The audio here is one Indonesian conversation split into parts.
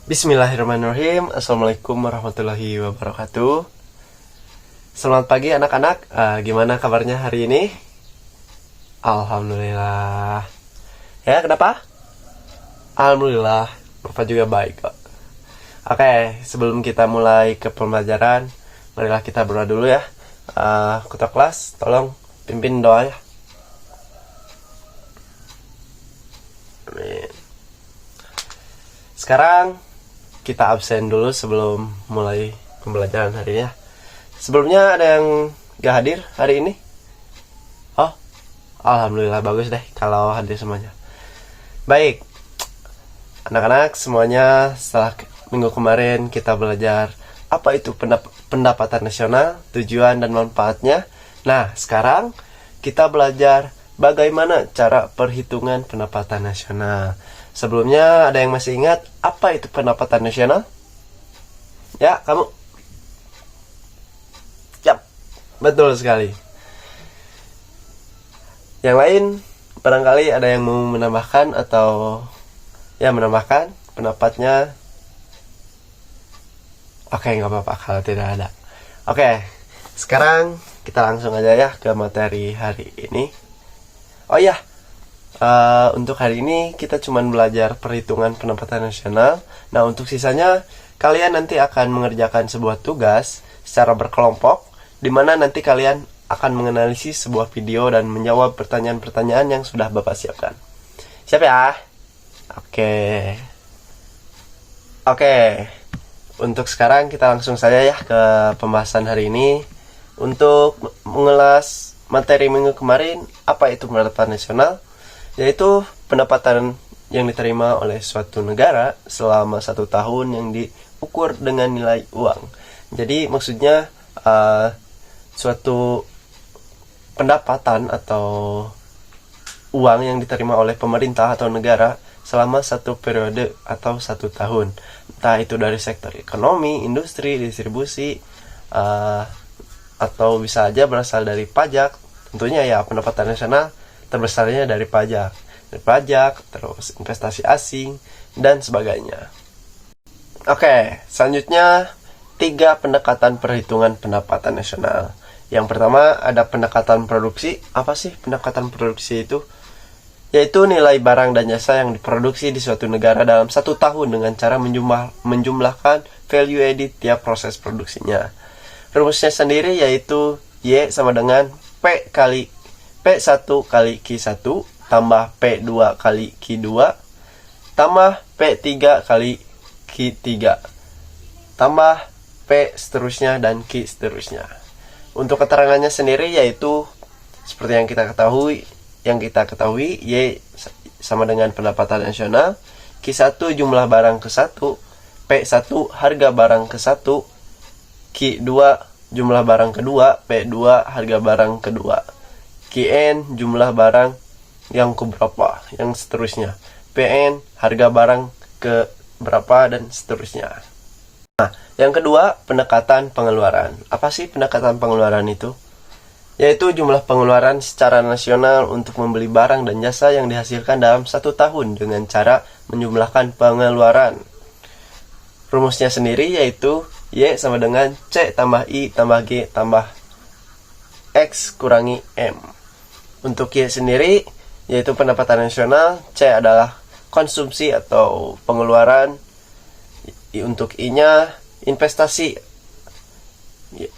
Bismillahirrahmanirrahim. Assalamualaikum warahmatullahi wabarakatuh. Selamat pagi anak-anak. Gimana kabarnya hari ini? Alhamdulillah. Ya, kenapa? Alhamdulillah, Bapak juga baik kok. Oke, sebelum kita mulai ke pembelajaran, marilah kita berdoa dulu ya. Ketua kelas, tolong pimpin doa ya. Amin. Sekarang kita absen dulu sebelum mulai pembelajaran hari ini ya. Sebelumnya ada yang gak hadir hari ini? Oh, alhamdulillah, bagus deh kalau hadir semuanya. Baik, anak-anak semuanya, setelah minggu kemarin kita belajar apa itu pendapatan nasional, tujuan dan manfaatnya. Nah, sekarang kita belajar bagaimana cara perhitungan pendapatan nasional. Sebelumnya ada yang masih ingat apa itu pendapatan nasional? Ya, kamu? Yap, betul sekali. Yang lain, barangkali ada yang mau menambahkan atau menambahkan pendapatnya. Oke, nggak apa-apa kalau tidak ada. Oke, sekarang kita langsung aja ya ke materi hari ini. Oh iya, untuk hari ini kita cuma belajar perhitungan pendapatan nasional. Nah, untuk sisanya kalian nanti akan mengerjakan sebuah tugas secara berkelompok, di mana nanti kalian akan menganalisis sebuah video dan menjawab pertanyaan-pertanyaan yang sudah Bapak siapkan. Siap ya? Oke. Untuk sekarang kita langsung saja ya ke pembahasan hari ini. Untuk mengulas materi minggu kemarin, apa itu pendapatan nasional? Yaitu pendapatan yang diterima oleh suatu negara selama 1 tahun yang diukur dengan nilai uang. Jadi maksudnya suatu pendapatan atau uang yang diterima oleh pemerintah atau negara selama 1 periode atau 1 tahun. Entah itu dari sektor ekonomi, industri, distribusi, atau bisa aja berasal dari pajak. Tentunya ya pendapatan nasional terbesarnya dari pajak, terus investasi asing, dan sebagainya. Oke, selanjutnya 3 pendekatan perhitungan pendapatan nasional. Yang pertama ada pendekatan produksi. Apa sih pendekatan produksi itu? Yaitu nilai barang dan jasa yang diproduksi di suatu negara dalam 1 tahun dengan cara menjumlahkan value added tiap proses produksinya. Rumusnya sendiri yaitu Y sama dengan P1 kali Q1 tambah P2 kali Q2 tambah P3 kali Q3 tambah P seterusnya dan Q seterusnya. Untuk keterangannya sendiri yaitu seperti yang kita ketahui Y sama dengan pendapatan nasional, Q1 jumlah barang ke-1, P1 harga barang ke-1, Q2 jumlah barang kedua, P2 harga barang kedua, QN jumlah barang yang keberapa, yang seterusnya, PN harga barang ke berapa, dan seterusnya. Nah, yang kedua pendekatan pengeluaran. Apa sih pendekatan pengeluaran itu? Yaitu jumlah pengeluaran secara nasional untuk membeli barang dan jasa yang dihasilkan dalam 1 tahun dengan cara menjumlahkan pengeluaran. Rumusnya sendiri yaitu Y sama dengan C tambah I tambah G tambah X kurangi M. Untuk Y sendiri yaitu pendapatan nasional, C adalah konsumsi atau pengeluaran, untuk I-nya investasi,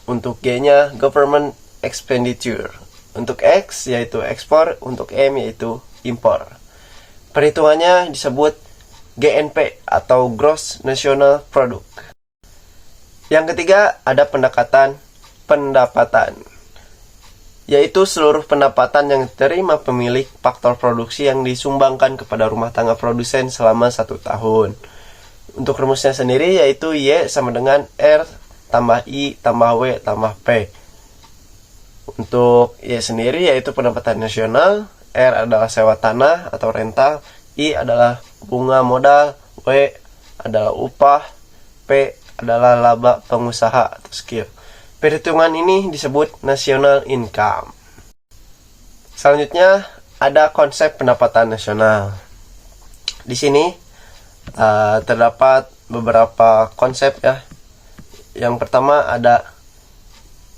untuk G-nya government expenditure, untuk X yaitu ekspor, untuk M yaitu impor. Perhitungannya disebut GNP atau Gross National Product. Yang ketiga ada pendekatan pendapatan, yaitu seluruh pendapatan yang diterima pemilik faktor produksi yang disumbangkan kepada rumah tangga produsen selama 1 tahun. Untuk rumusnya sendiri yaitu Y sama dengan R tambah I tambah W tambah P. Untuk Y sendiri yaitu pendapatan nasional, R adalah sewa tanah atau rental, I adalah bunga modal, W adalah upah, P adalah laba pengusaha atau skill. Perhitungan ini disebut national income. Selanjutnya ada konsep pendapatan nasional. Di sini terdapat beberapa konsep ya. Yang pertama ada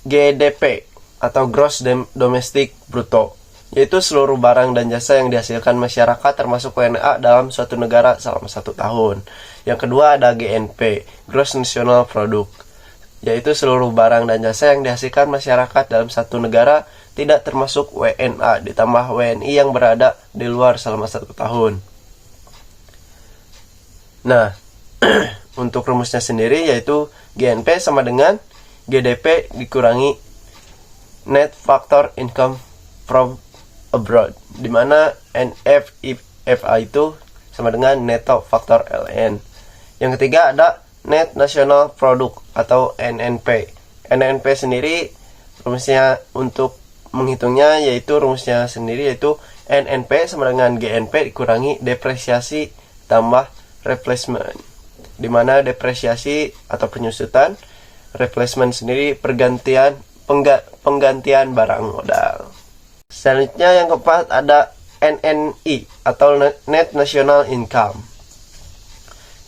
GDP atau Gross Domestic Bruto, yaitu seluruh barang dan jasa yang dihasilkan masyarakat termasuk WNA dalam suatu negara selama 1 tahun. Yang kedua ada GNP, Gross National Product, yaitu seluruh barang dan jasa yang dihasilkan masyarakat dalam satu negara tidak termasuk WNA ditambah WNI yang berada di luar selama 1 tahun. Nah, untuk rumusnya sendiri yaitu GNP sama dengan GDP dikurangi Net Factor Income from Abroad, di mana NFIFA itu sama dengan Netto Factor LN. Yang ketiga ada Net National Product atau NNP. NNP sendiri rumusnya untuk menghitungnya yaitu NNP sama dengan GNP dikurangi depresiasi tambah replacement, di mana depresiasi atau penyusutan, replacement sendiri penggantian barang modal. Selanjutnya yang keempat ada NNI atau Net National Income.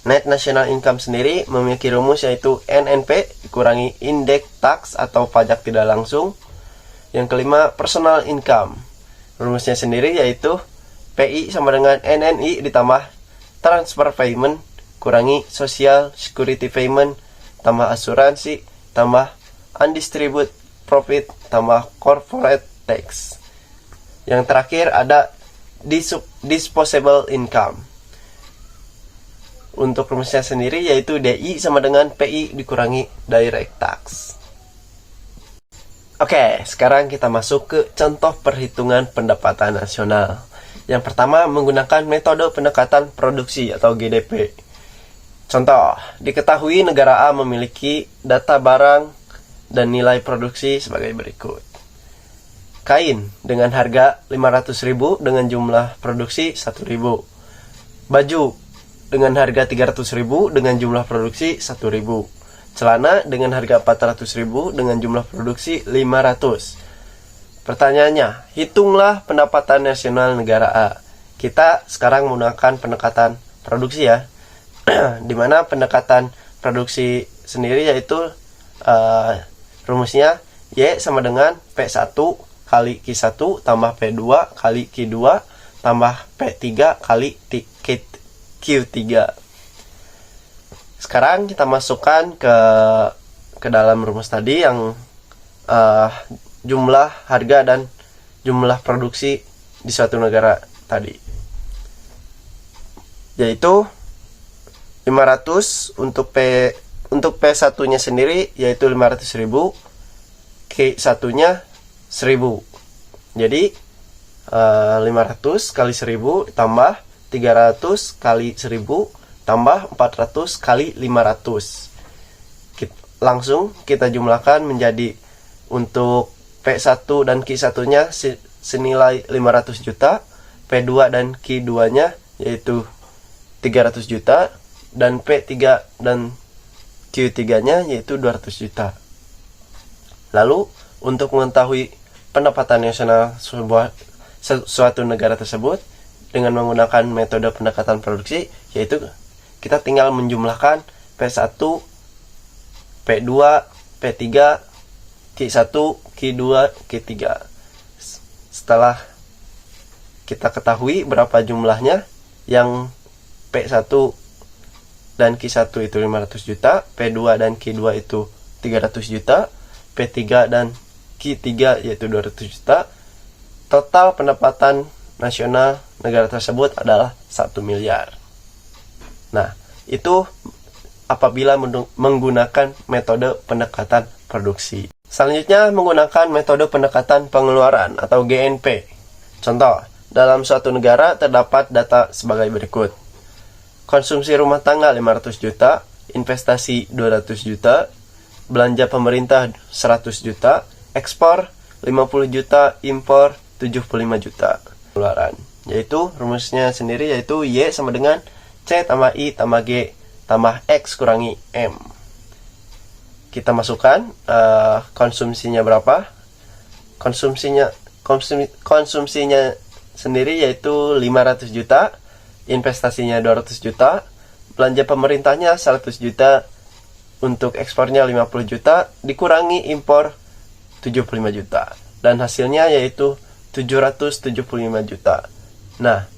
Net National Income sendiri memiliki rumus yaitu NNP dikurangi Indirect Tax atau pajak tidak langsung. Yang kelima Personal Income. Rumusnya sendiri yaitu PI sama dengan NNI ditambah Transfer Payment kurangi Social Security Payment tambah asuransi tambah Undistributed Profit tambah Corporate Tax. Yang terakhir ada Disposable Income. Untuk rumusnya sendiri yaitu DI sama dengan PI dikurangi Direct Tax. Oke, sekarang kita masuk ke contoh perhitungan pendapatan nasional. Yang pertama menggunakan metode pendekatan produksi atau GDP. Contoh, diketahui negara A memiliki data barang dan nilai produksi sebagai berikut. Kain dengan harga 500.000 dengan jumlah produksi 1.000. Baju dengan harga 300.000 dengan jumlah produksi 1.000. Celana dengan harga 400.000 dengan jumlah produksi 500. Pertanyaannya, hitunglah pendapatan nasional negara A. Kita sekarang menggunakan pendekatan produksi ya. Dimana pendekatan produksi sendiri yaitu rumusnya Y sama dengan P1 kali Q1 tambah P2 kali Q2 tambah P3 kali Q3. Sekarang kita masukkan ke dalam rumus tadi yang jumlah harga dan jumlah produksi di suatu negara tadi, yaitu 500 untuk P1 nya sendiri yaitu 500.000, Q1 nya 1.000. Jadi 500 kali 1.000 tambah 300 kali 1.000 tambah 400 kali 500. Langsung kita jumlahkan menjadi untuk P1 dan Q1 nya senilai 500 juta, P2 dan Q2 nya yaitu 300 juta, dan P3 dan Q3 nya yaitu 200 juta. Lalu untuk mengetahui pendapatan nasional suatu negara tersebut dengan menggunakan metode pendekatan produksi, yaitu kita tinggal menjumlahkan P1, P2, P3, Q1, Q2, Q3. Setelah kita ketahui berapa jumlahnya, yang P1 dan Q1 itu 500 juta, P2 dan Q2 itu 300 juta, P3 dan Q3 yaitu 200 juta, total pendapatan nasional negara tersebut adalah 1 miliar. Nah, itu apabila menggunakan metode pendekatan produksi. Selanjutnya menggunakan metode pendekatan pengeluaran atau GNP. Contoh, dalam suatu negara terdapat data sebagai berikut. Konsumsi rumah tangga 500 juta, investasi 200 juta, belanja pemerintah 100 juta, ekspor 50 juta, impor 75 juta. Pengeluaran, yaitu rumusnya sendiri yaitu Y sama dengan C tambah I tambah G tambah X kurangi M. Kita masukkan konsumsinya berapa. Konsumsinya sendiri yaitu 500 juta, investasinya 200 juta, belanja pemerintahnya 100 juta, untuk ekspornya 50 juta, dikurangi impor 75 juta. Dan hasilnya yaitu 775 juta. Nah,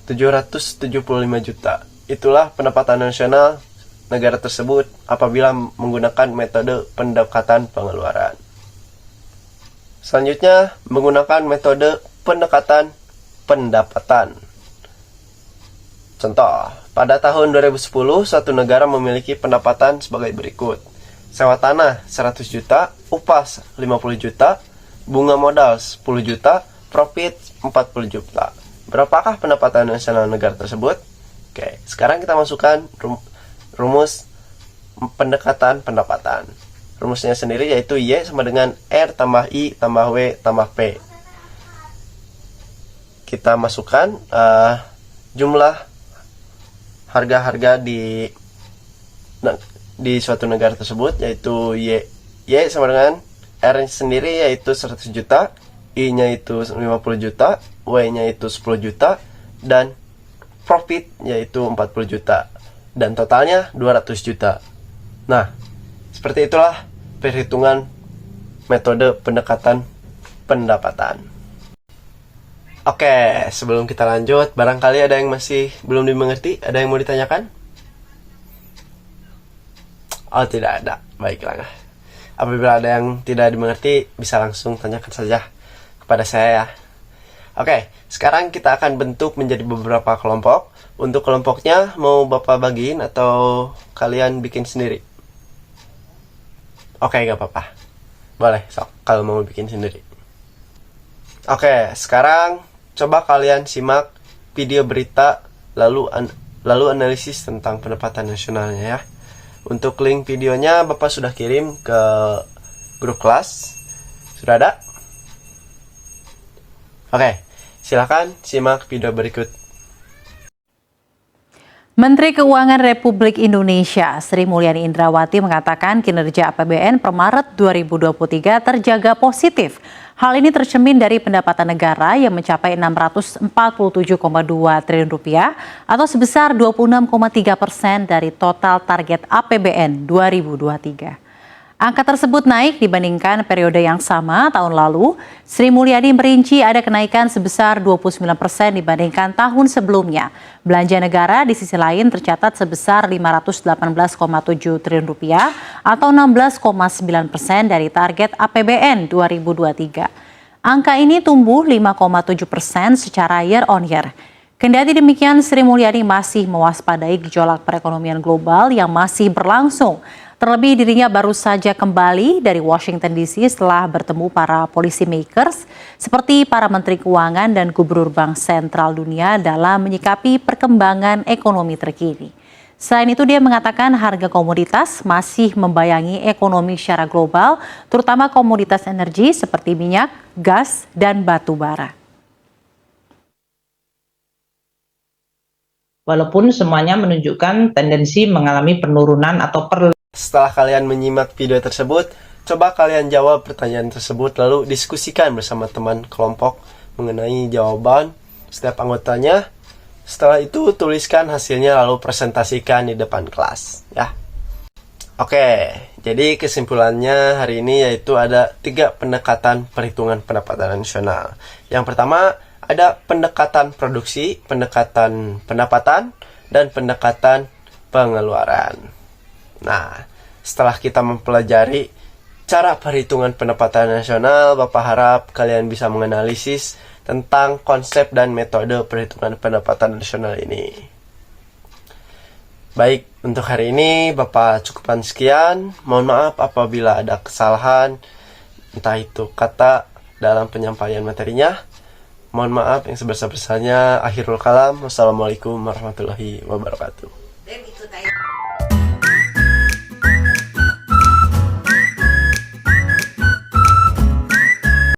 775 juta. Itulah pendapatan nasional negara tersebut apabila menggunakan metode pendekatan pengeluaran. Selanjutnya, menggunakan metode pendekatan pendapatan. Contoh, pada tahun 2010, suatu negara memiliki pendapatan sebagai berikut. Sewa tanah 100 juta, upah 50 juta, bunga modal 10 juta, profit 40 juta. Berapakah pendapatan nasional negara tersebut? Oke, sekarang kita masukkan rumus pendekatan pendapatan. Rumusnya sendiri yaitu Y sama dengan R tambah I tambah W tambah P. Kita masukkan jumlah harga-harga di suatu negara tersebut, yaitu Y sama dengan R sendiri yaitu 100 juta, I-nya itu 50 juta, W-nya itu 10 juta, dan profit yaitu 40 juta. Dan totalnya 200 juta. Nah, seperti itulah perhitungan metode pendekatan pendapatan. Oke, sebelum kita lanjut, barangkali ada yang masih belum dimengerti? Ada yang mau ditanyakan? Oh, tidak ada. Baiklah. Apabila ada yang tidak dimengerti, bisa langsung tanyakan saja kepada saya ya. Oke, sekarang kita akan bentuk menjadi beberapa kelompok. Untuk kelompoknya, mau Bapak bagiin atau kalian bikin sendiri? Oke, gak apa-apa. Boleh, sok, kalau mau bikin sendiri. Oke, sekarang coba kalian simak video berita, lalu analisis tentang pendapatan nasionalnya ya. Untuk link videonya Bapak sudah kirim ke grup kelas. Sudah ada? Oke, silakan simak video berikut. Menteri Keuangan Republik Indonesia Sri Mulyani Indrawati mengatakan kinerja APBN per Maret 2023 terjaga positif. Hal ini tercermin dari pendapatan negara yang mencapai 647,2 triliun rupiah atau sebesar 26,3% dari total target APBN 2023. Angka tersebut naik dibandingkan periode yang sama tahun lalu. Sri Mulyani merinci ada kenaikan sebesar 29% dibandingkan tahun sebelumnya. Belanja negara di sisi lain tercatat sebesar 518,7 triliun rupiah atau 16,9% dari target APBN 2023. Angka ini tumbuh 5,7% secara year on year. Kendati demikian, Sri Mulyani masih mewaspadai gejolak perekonomian global yang masih berlangsung. Terlebih dirinya baru saja kembali dari Washington DC setelah bertemu para policy makers seperti para menteri keuangan dan gubernur Bank Sentral Dunia dalam menyikapi perkembangan ekonomi terkini. Selain itu dia mengatakan harga komoditas masih membayangi ekonomi secara global, terutama komoditas energi seperti minyak, gas, dan batu bara. Walaupun semuanya menunjukkan tendensi mengalami penurunan atau Setelah kalian menyimak video tersebut, coba kalian jawab pertanyaan tersebut lalu diskusikan bersama teman kelompok mengenai jawaban setiap anggotanya. Setelah itu tuliskan hasilnya lalu presentasikan di depan kelas ya. Oke, jadi kesimpulannya hari ini yaitu ada 3 pendekatan perhitungan pendapatan nasional. Yang pertama ada pendekatan produksi, pendekatan pendapatan, dan pendekatan pengeluaran. Nah, setelah kita mempelajari cara perhitungan pendapatan nasional, Bapak harap kalian bisa menganalisis tentang konsep dan metode perhitungan pendapatan nasional ini. Baik, untuk hari ini Bapak cukupkan sekian. Mohon maaf apabila ada kesalahan, entah itu kata dalam penyampaian materinya. Mohon maaf yang sebesar-besarnya. Akhirul kalam. Wassalamualaikum warahmatullahi wabarakatuh.